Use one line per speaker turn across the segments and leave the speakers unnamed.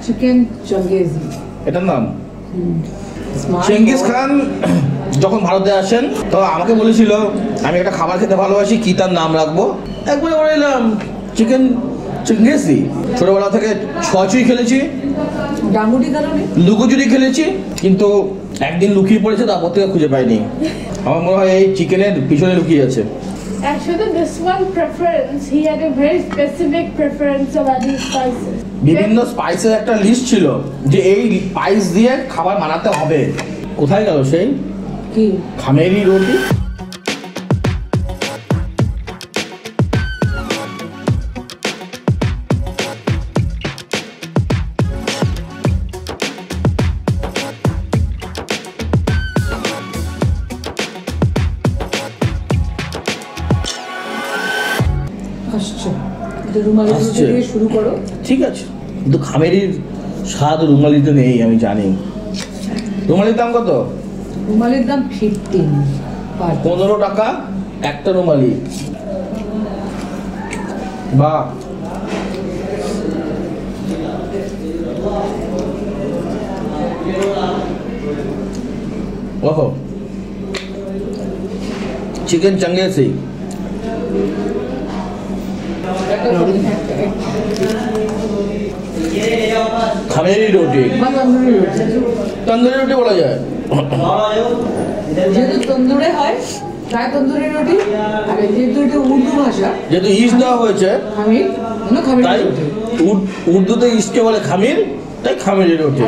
Chicken changezi
এটার নাম। Genghis Khan যখন ভারতে আসেন তো আমাকে বলেছিল আমি একটা খাবার খেতে ভালোবাসি, কি তার নাম রাখবো। একবারে বলে এলাম চিকেন চেঙ্গেজি। ছোটবেলা থেকে ছুঁই খেলেছি, লুকোচুরি খেলেছি, কিন্তু একদিন লুকিয়ে পড়েছে, তারপর থেকে খুঁজে পাইনি। আমার মনে হয় এই চিকেনের পিছনে লুকিয়ে আছে।
Actually, this one preference, he had a very specific preference of adding spices.
বিভিন্ন স্পাইসের একটা লিস্ট ছিল যে এই স্পাইস দিয়ে খাবার বানাতে হবে। কোথায় গেল সেই
কি
খামেরি রুটি?
শুরু করো।
ঠিক আছে, কিন্তু খামেরির স্বাদ রুমালিতে নেই, আমি জানি। রুমালির দাম কত?
রুমালির দাম
15 টাকা একটা রুমালি। বাহ, ওহো, চিকেন চাঙ্গেজি। খামেরি রুটি, তন্দুরি রুটি বলা যায়।
যেহেতু তন্দুরে হয় তাই তন্দুরি রুটি, আর যেহেতু এটা উর্দু ভাষা,
যেহেতু ইস্ট দেওয়া হয়েছে তাই উর্দুতে ইস্টকে বলে খামির, তাই খামেরি রুটি।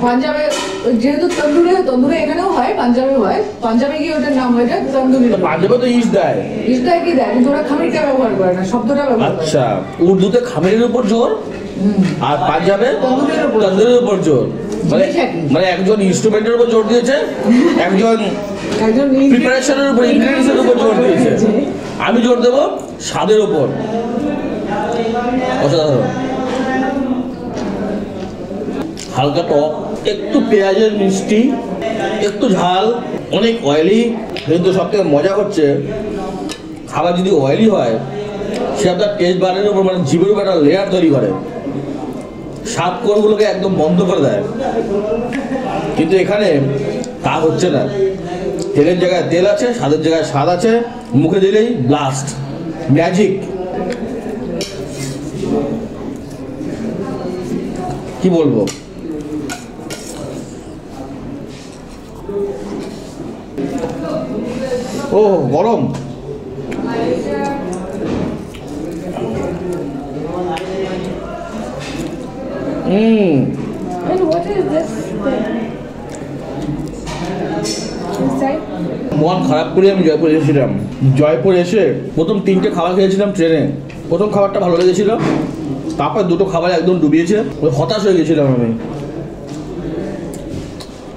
পাঞ্জাবে যেহেতু তন্দুরে এখানেও হয়, পাঞ্জাবে হয়, পাঞ্জাবে গিয়ে ওটার নাম হয় তন্দুরি।
পাঞ্জাবে তো ইস্ট দেয়,
ইস্ট দেয় কি দেয়, কিন্তু ওরা খামিরটা ব্যবহার করে না, শব্দটা ব্যবহার করে।
আচ্ছা, উর্দুতে খামিরের উপর জোর আর পাঞ্জাবে তন্দুরের উপর জোর। মানে একজন ইনস্ট্রুমেন্টের উপর জোর দিয়েছে, একজন প্রিপারেশনের উপর, ইনগ্রেডিয়েন্টসের উপর জোর দিয়েছে। আমি জোর দেবো স্বাদের উপর। অসাধারণ, হালকা টক, একটু পেঁয়াজের মিষ্টি, একটু ঝাল, অনেক অয়েলি। কিন্তু সব থেকে মজা হচ্ছে খাবার যদি অয়েলি হয় সে আপনার টেস্ট বারের উপর, মানে জিভের উপর একটা লেয়ার তৈরি করে, স্বাদ কোরগুলোকে একদম বন্ধ করে দেয়। কিন্তু এখানে তা হচ্ছে না। তেলের জায়গায় তেল আছে, স্বাদের জায়গায় স্বাদ আছে, মুখে দিলেই ব্লাস্ট, ম্যাজিক। কি বলবো, ও গরম।
And what is this thing? Inside?
মন খারাপ করে আমি জয়পুর এসেছিলাম। জয়পুর এসে প্রথম 3টে খাবার খেয়েছিলাম ট্রেনে। প্রথম খাবারটা ভালো লেগেছিল, তারপর 2টো খাবার একদম ডুবিয়েছে, হতাশ হয়ে গেছিলাম আমি।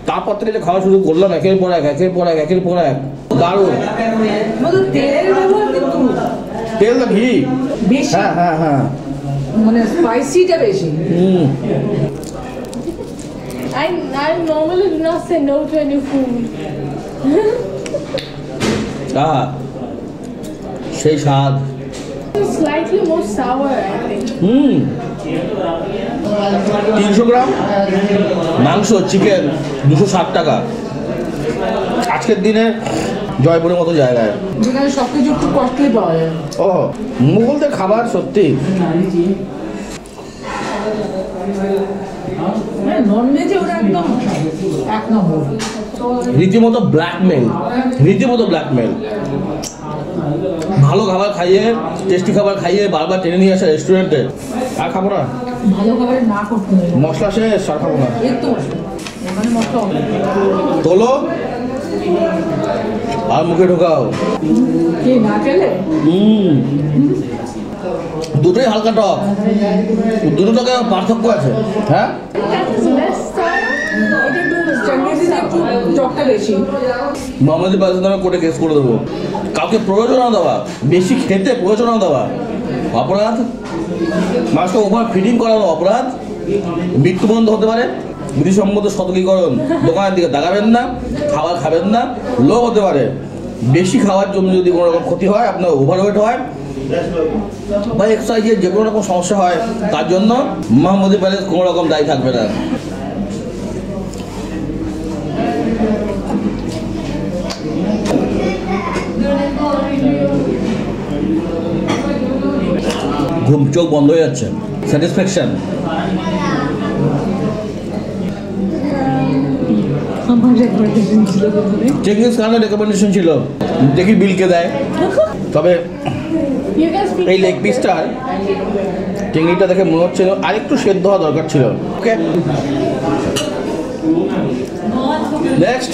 তারপর থেকে যে খাওয়া শুরু করলাম একের পর এক, দারুণ। তেল না ঘি? হ্যাঁ হ্যাঁ হ্যাঁ,
মানে স্পাইসিটা বেশি।
I normally do not say no to any food.
সেই স্বাদ।
It's slightly more sour, I think.
300 গ্রাম মাংস চিকেন 260 টাকা। আজকের দিনে জয়পুরের মতো জায়গায়
যেখানে সবকিছু খুব কস্টলি পাওয়া যায়।
ও, মুঘলদের খাবার সত্যি
ননভেজে ওরা একদম এক নম্বর,
রীতিমতো ব্ল্যাকমেল। ভালো খাবার খাইয়ে, টেস্টি খাবার খাইয়ে বারবার টেনে নিয়ে আসা রেস্টুরেন্টে। আর খাবো না,
ভালো খাবারের না করতে হবে,
মশলা শেষ, আর খাবো না।
এই তো ওখানে মশলা
তোলো আর মুখে ঢোকাও।
কি না খেলে
দুটোই হালকা টক, দুটো টকে পার্থক্য আছে। হ্যাঁ,
That is less sour.
টকটা বেশি।
মোহাম্মদ বাজার নামে কোর্টে কেস করে দেবো। কাউকে প্ররোচনা দেওয়া, বেশি খেতে প্ররোচনা দেওয়া অপরাধ। মাছটা ওভার ফিডিং করানো অপরাধ, মৃত্যুবন্ধ হতে পারে। বিধিসম্মত সতর্কীকরণ, দোকানের দিকে তাকাবেন না, খাবার খাবেন না, লোভ হতে পারে। বেশি খাওয়ার জন্য যদি কোনো রকম ক্ষতি হয়, আপনার ওভারওয়েট হয়, বা এক্সারসাইজের যে কোনো রকম সমস্যা হয় তার জন্য মোহাম্মদী প্যালেস কোনো রকম দায়ী থাকবে না। ঘুম চোখ বন্ধ হয়ে যাচ্ছে, স্যাটিসফ্যাকশন।
আমার রেকমেন্ডেশন ছিল
চেঙ্গিস খানের রেকমেন্ডেশন ছিল, দেখি বিলকে দেয়। তবে
You can speak.
এই লেগ পিসটার চিংড়িটা দেখে মনে হচ্ছে আরেকটু সেদ্ধ হওয়া দরকার ছিল। ওকে, নেক্সট।